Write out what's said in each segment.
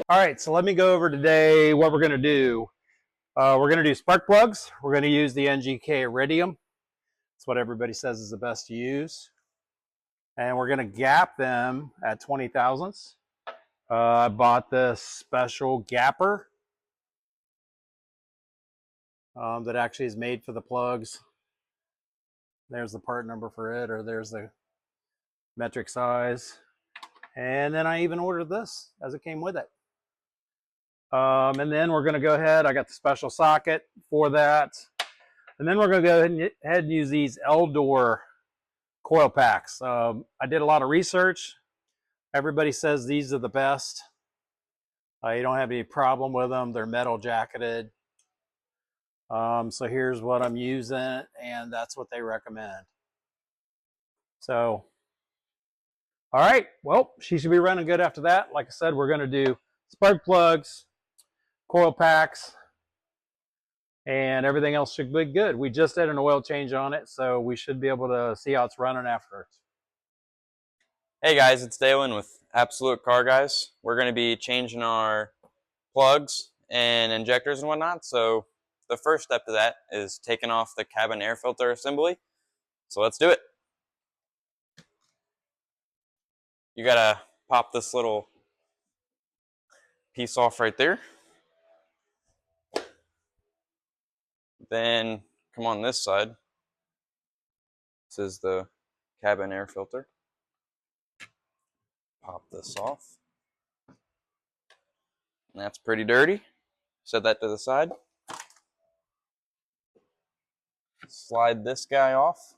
All right, so let me go over today what we're going to do. We're going to do spark plugs. We're going to use the NGK Iridium. That's what everybody says is the best to use. And we're going to gap them at 20 thousandths. I bought this special gapper that actually is made for the plugs. There's the part number for it, or there's the metric size. And then I even ordered this as it came with it. And then we're going to go ahead. I got the special socket for that. And then we're going to go ahead and use these Eldor coil packs. I did a lot of research. Everybody says these are the best. You don't have any problem with them. They're metal jacketed. So here's what I'm using, and that's what they recommend. So, all right. Well, she should be running good after that. Like I said, we're going to do spark plugs, coil packs, and everything else should be good. We just did an oil change on it, so we should be able to see how it's running afterwards. Hey guys, it's Daylyn with Absolute Car Guys. We're going to be changing our plugs and injectors and whatnot. So the first step to that is taking off the cabin air filter assembly. So let's do it. You got to pop this little piece off right there. Then come on this side. This is the cabin air filter. Pop this off. And that's pretty dirty. Set that to the side. Slide this guy off.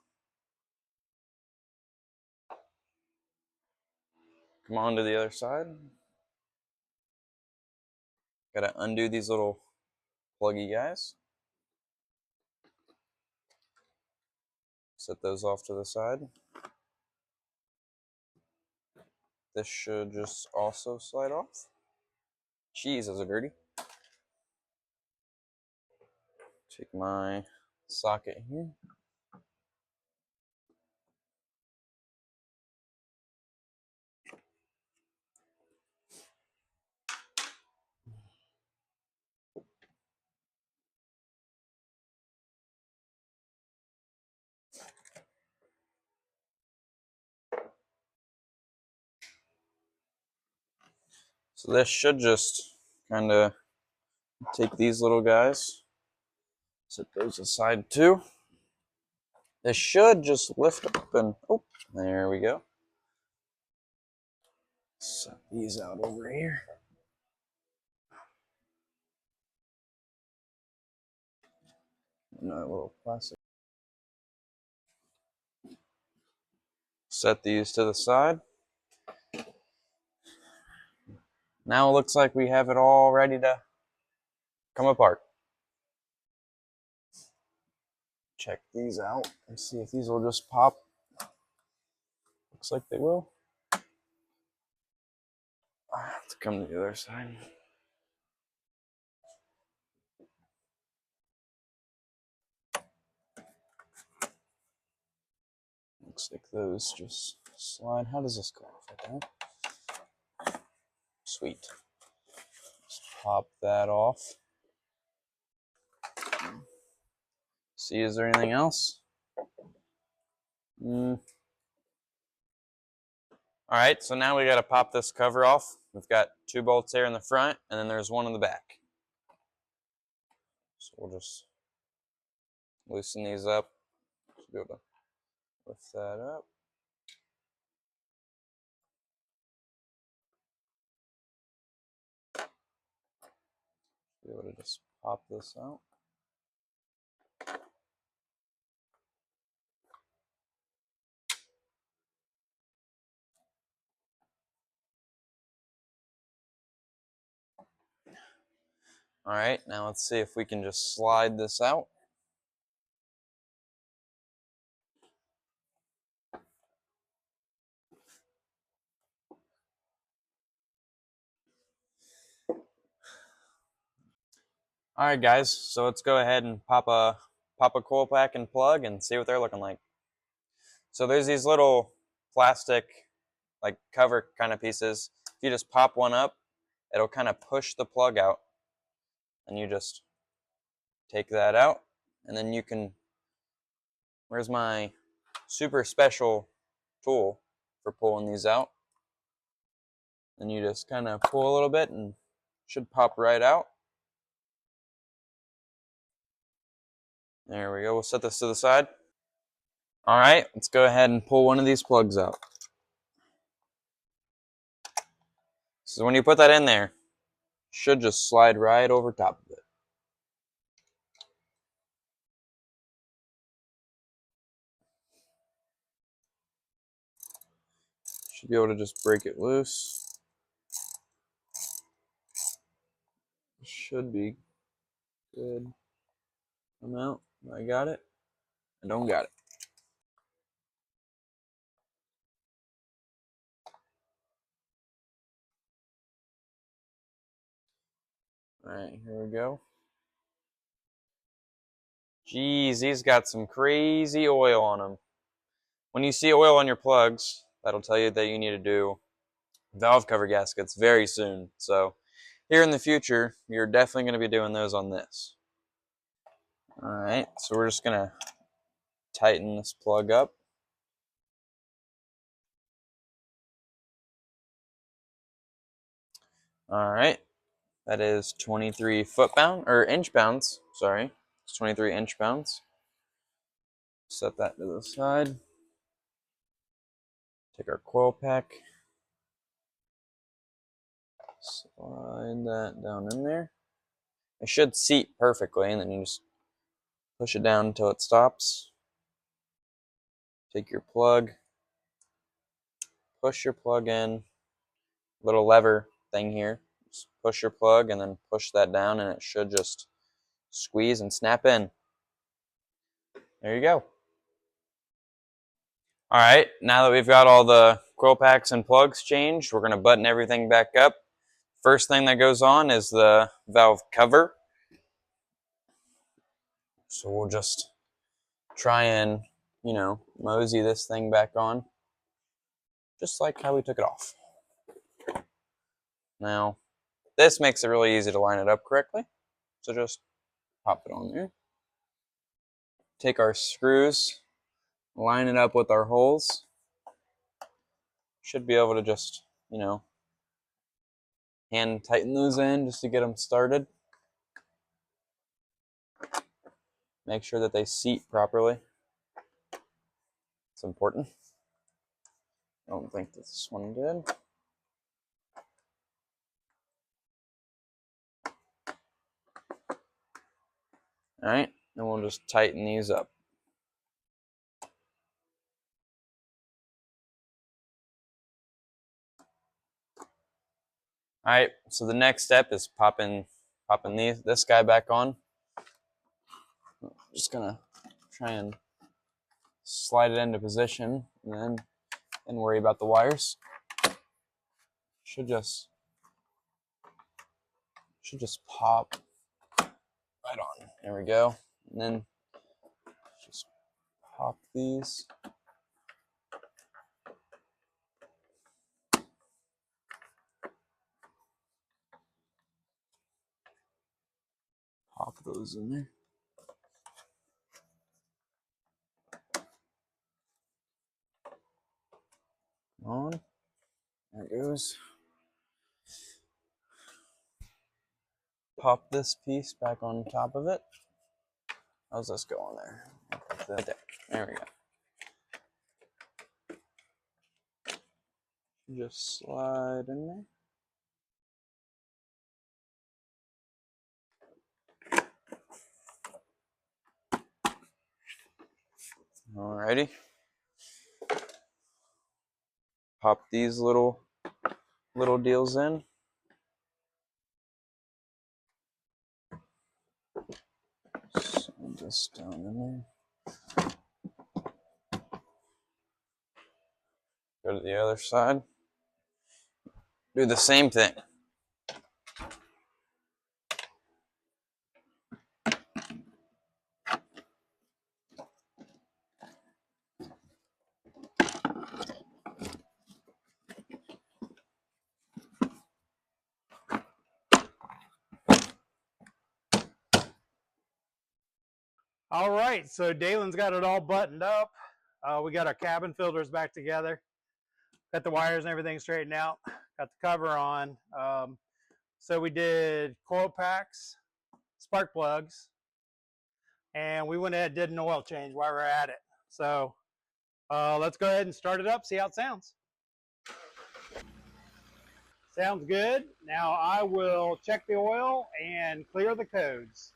Come on to the other side. Gotta undo these little pluggy guys. Set those off to the side. This should just also slide off. Jeez, those are dirty. Take my socket here. So this should just kind of take these little guys, set those aside too. This should just lift up and, oh, there we go. Set these out over here. And a little plastic. Set these to the side. Now it looks like we have it all ready to come apart. Check these out and see if these will just pop. Looks like they will. Let's come to the other side. Looks like those just slide. How does this go off like that? Sweet. Just pop that off. See, is there anything else? Alright, so now we got to pop this cover off. We've got 2 bolts here in the front, and then there's 1 in the back. So we'll just loosen these up. Should be able to lift that up. Be able to just pop this out. Alright, now let's see if we can just slide this out. Alright guys, so let's go ahead and pop a coil pack and plug and see what they're looking like. So there's these little plastic like cover kind of pieces. If you just pop one up, it'll kind of push the plug out, and you just take that out, and then you can, where's my super special tool for pulling these out, and you just kind of pull a little bit and it should pop right out. There we go. We'll set this to the side. All right, let's go ahead and pull one of these plugs out. So when you put that in there, it should just slide right over top of it. Should be able to just break it loose. Should be good amount. I got it. I don't got it. All right, here we go. Geez, these got some crazy oil on them. When you see oil on your plugs, that'll tell you that you need to do valve cover gaskets very soon. So here in the future, you're definitely going to be doing those on this. All right, so we're just going to tighten this plug up. All right, that is 23 foot-pound, or inch-pounds, sorry. It's 23 inch-pounds. Set that to the side. Take our coil pack. Slide that down in there. It should seat perfectly, and then you just push it down until it stops. Take your plug, push your plug in, little lever thing here. Just push your plug and then push that down, and it should just squeeze and snap in. There you go. All right, now that we've got all the coil packs and plugs changed, we're going to button everything back up. First thing that goes on is the valve cover. So we'll just try and, mosey this thing back on, just like how we took it off. Now, this makes it really easy to line it up correctly. So just pop it on there. Take our screws, line it up with our holes. Should be able to just, hand tighten those in just to get them started. Make sure that they seat properly. It's important. I don't think this one did. All right, and we'll just tighten these up. All right, so the next step is popping this guy back on. Just gonna try and slide it into position, and then worry about the wires. Should just pop right on. There we go. And then just pop these. Pop those in there. On. There it goes. Pop this piece back on top of it. How's this go on there? Right there. There we go. Just slide in there. Alrighty. Pop these little deals in. Slide this down in there. Go to the other side. Do the same thing. All right, so Daylyn's got it all buttoned up. We got our cabin filters back together. Got the wires and everything straightened out. Got the cover on. So we did coil packs, spark plugs, and we went ahead and did an oil change while we're at it. So let's go ahead and start it up, see how it sounds. Sounds good. Now I will check the oil and clear the codes.